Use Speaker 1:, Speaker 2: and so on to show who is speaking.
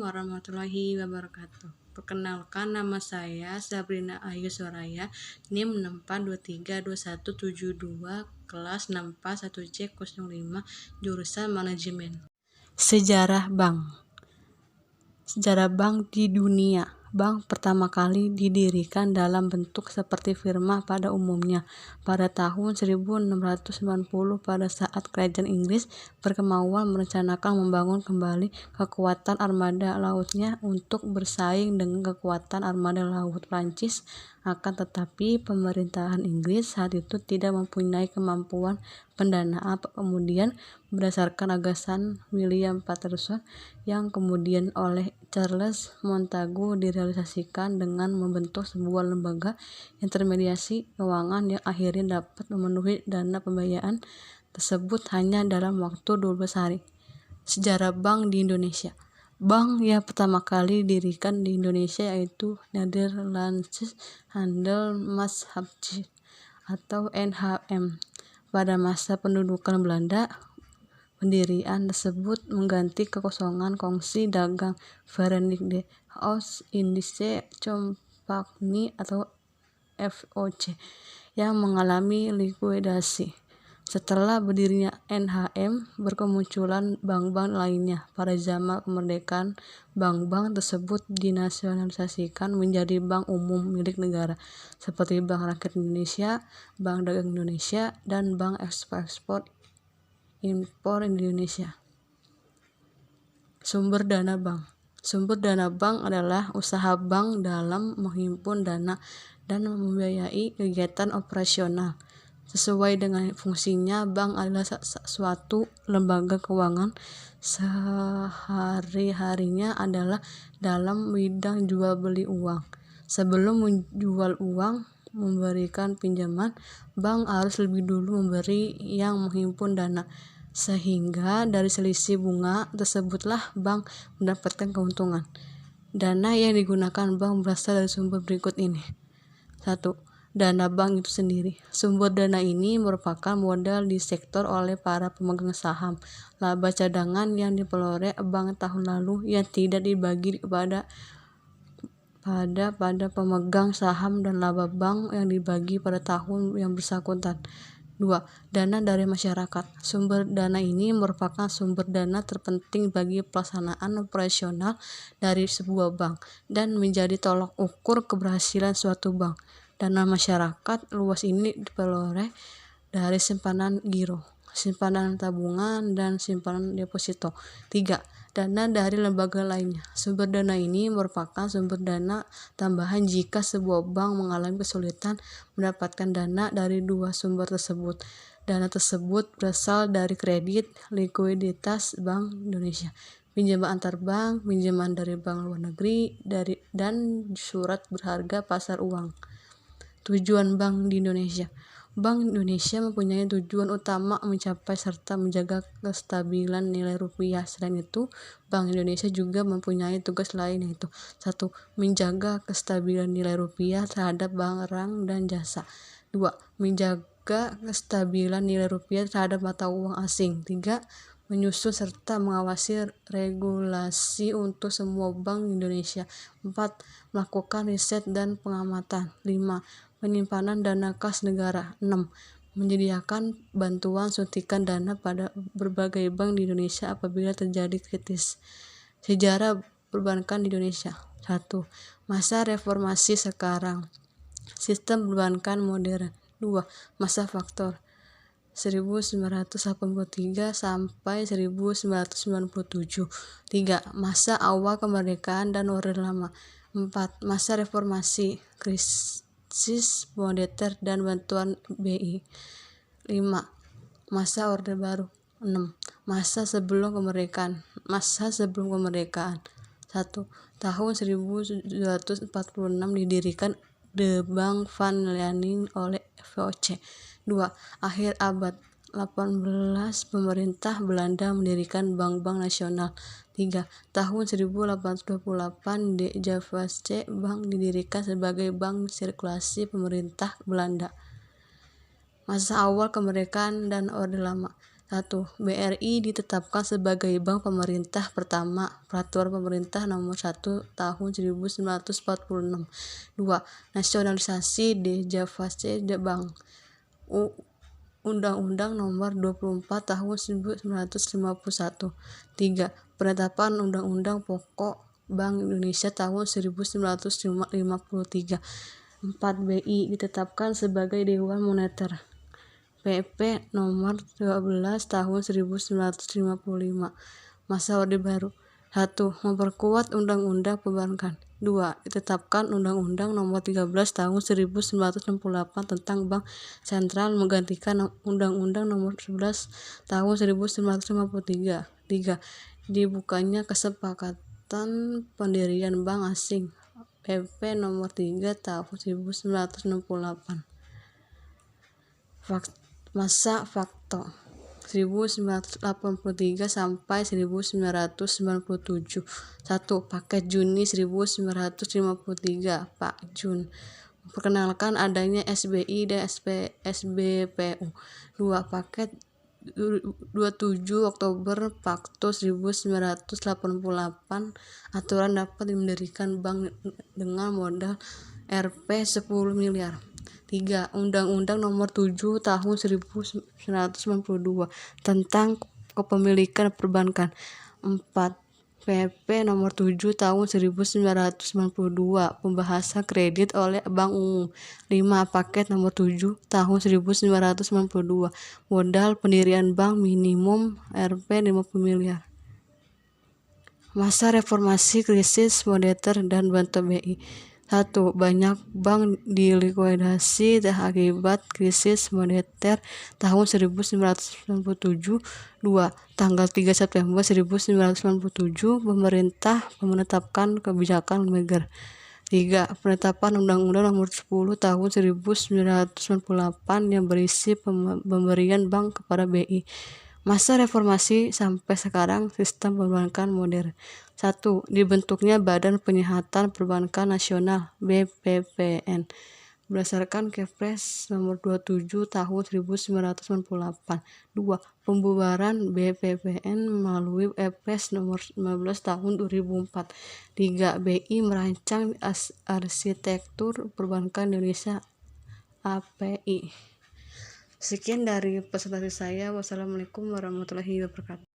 Speaker 1: warahmatullahi wabarakatuh. Perkenalkan, nama saya Sabrina Ayu Soraya, NIM 64232172, kelas 641C05, jurusan Manajemen. Sejarah Bank. Sejarah bank di dunia. Bank pertama kali didirikan dalam bentuk seperti firma pada umumnya pada tahun 1690 pada saat kerajaan Inggris berkemauan merencanakan membangun kembali kekuatan armada lautnya untuk bersaing dengan kekuatan armada laut Prancis. Akan tetapi pemerintahan Inggris saat itu tidak mempunyai kemampuan pendanaan. Kemudian berdasarkan gagasan William Paterson yang kemudian oleh Charles Montagu direalisasikan dengan membentuk sebuah lembaga intermediasi keuangan yang akhirnya dapat memenuhi dana pembiayaan tersebut hanya dalam waktu 12 hari. Sejarah bank di Indonesia. Bank yang pertama kali didirikan di Indonesia yaitu Nederlandse Handelsmaatschappij atau NHM. Pada masa pendudukan Belanda, pendirian tersebut mengganti kekosongan kongsi dagang Verenigde Oost-Indische Compagnie atau VOC yang mengalami likuidasi. Setelah berdirinya NHM, berkemunculan bank-bank lainnya. Pada zaman kemerdekaan, bank-bank tersebut dinasionalisasikan menjadi bank umum milik negara, seperti Bank Rakyat Indonesia, Bank Dagang Indonesia, dan Bank Ekspor Impor Indonesia. Sumber dana bank. Sumber dana bank adalah usaha bank dalam menghimpun dana dan membiayai kegiatan operasional. Sesuai dengan fungsinya, bank adalah suatu lembaga keuangan. Sehari-harinya adalah dalam bidang jual beli uang. Sebelum menjual uang, memberikan pinjaman, bank harus lebih dulu memberi yang menghimpun dana, sehingga dari selisih bunga tersebutlah bank mendapatkan keuntungan. Dana yang digunakan bank berasal dari sumber berikut ini. 1. Dana bank itu sendiri. Sumber dana ini merupakan modal di sektor oleh para pemegang saham, laba cadangan yang diperoleh bank tahun lalu yang tidak dibagi pada pemegang saham dan laba bank yang dibagi pada tahun yang bersangkutan. 2. Dana dari masyarakat. Sumber dana ini merupakan sumber dana terpenting bagi pelaksanaan operasional dari sebuah bank dan menjadi tolak ukur keberhasilan suatu bank. Dana masyarakat luas ini diperoleh dari simpanan giro, simpanan tabungan, dan simpanan deposito. 3. Dana dari lembaga lainnya. Sumber dana ini merupakan sumber dana tambahan jika sebuah bank mengalami kesulitan mendapatkan dana dari dua sumber tersebut. Dana tersebut berasal dari kredit, likuiditas Bank Indonesia, pinjaman antar bank, pinjaman dari bank luar negeri, dan surat berharga pasar uang. Tujuan Bank di Indonesia. Bank Indonesia mempunyai tujuan utama mencapai serta menjaga kestabilan nilai rupiah. Selain itu, Bank Indonesia juga mempunyai tugas lain yaitu 1. Menjaga kestabilan nilai rupiah terhadap barang dan jasa. 2. Menjaga kestabilan nilai rupiah terhadap mata uang asing. 3. Menyusun serta mengawasi regulasi untuk semua bank Indonesia. 4. Melakukan riset dan pengamatan. 5. Penyimpanan dana kas negara. 6. Menyediakan bantuan suntikan dana pada berbagai bank di Indonesia apabila terjadi kritis. Sejarah perbankan di Indonesia. 1. Masa reformasi sekarang. Sistem perbankan modern. 2. Masa faktor 1983 sampai 1997. 3. Masa awal kemerdekaan dan Orde Lama. 4. Masa reformasi, krisis moneter dan bantuan BI. 5. Masa Orde Baru. 6. Masa sebelum kemerdekaan. 1. Tahun 1746 didirikan The Bank van Leeuwen oleh VOC. 2. Akhir abad 18 pemerintah Belanda mendirikan bank-bank nasional. 3. Tahun 1828 De Javaanse Bank didirikan sebagai bank sirkulasi pemerintah Belanda. Masa awal kemerdekaan dan Orde Lama. 1. BRI ditetapkan sebagai bank pemerintah pertama. Peraturan Pemerintah Nomor 1 Tahun 1946. 2. Nasionalisasi Dejavase Bank. Undang-Undang Nomor 24 Tahun 1951. 3. Penetapan Undang-Undang Pokok Bank Indonesia tahun 1953. 4. BI ditetapkan sebagai Dewan Moneter. PP Nomor 12 Tahun 1955. Masa Orde Baru. 1. Memperkuat Undang-Undang Perbankan. 2. Ditetapkan Undang-Undang Nomor 13 Tahun 1968 tentang Bank Sentral menggantikan Undang-Undang Nomor 11 Tahun 1953. 3. Dibukanya Kesepakatan Pendirian Bank Asing. PP Nomor 3 Tahun 1968. Masa Fakto 1983 sampai 1997. 1. Paket Juni 1953 Pak Jun memperkenalkan adanya SBI dan SBPU. 2. Paket 27 Oktober Pakto 1988 aturan dapat mendirikan bank dengan modal Rp 10 miliar. 3. Undang-Undang Nomor 7 Tahun 1992 tentang Kepemilikan Perbankan. 4. PP Nomor 7 Tahun 1992 pembahasan kredit oleh Bank Umum. 5. Paket Nomor 7 Tahun 1992 modal pendirian bank minimum Rp 50 miliar. Masa reformasi krisis moneter dan bantuan BI. 1. Banyak bank dilikuidasi akibat krisis moneter tahun 1997. 2. Tanggal 3 September 1997 pemerintah menetapkan kebijakan Moneter. 3. Penetapan Undang-Undang Nomor 10 Tahun 1998 yang berisi pemberian bank kepada BI. Masa reformasi sampai sekarang sistem perbankan modern. 1. Dibentuknya Badan Penyihatan Perbankan Nasional BPPN berdasarkan Kepres Nomor 27 Tahun 1998. 2. Pembubaran BPPN melalui Kepres Nomor 15 Tahun 2004. 3. BI merancang arsitektur perbankan Indonesia API. Sekian dari presentasi saya. Wassalamualaikum warahmatullahi wabarakatuh.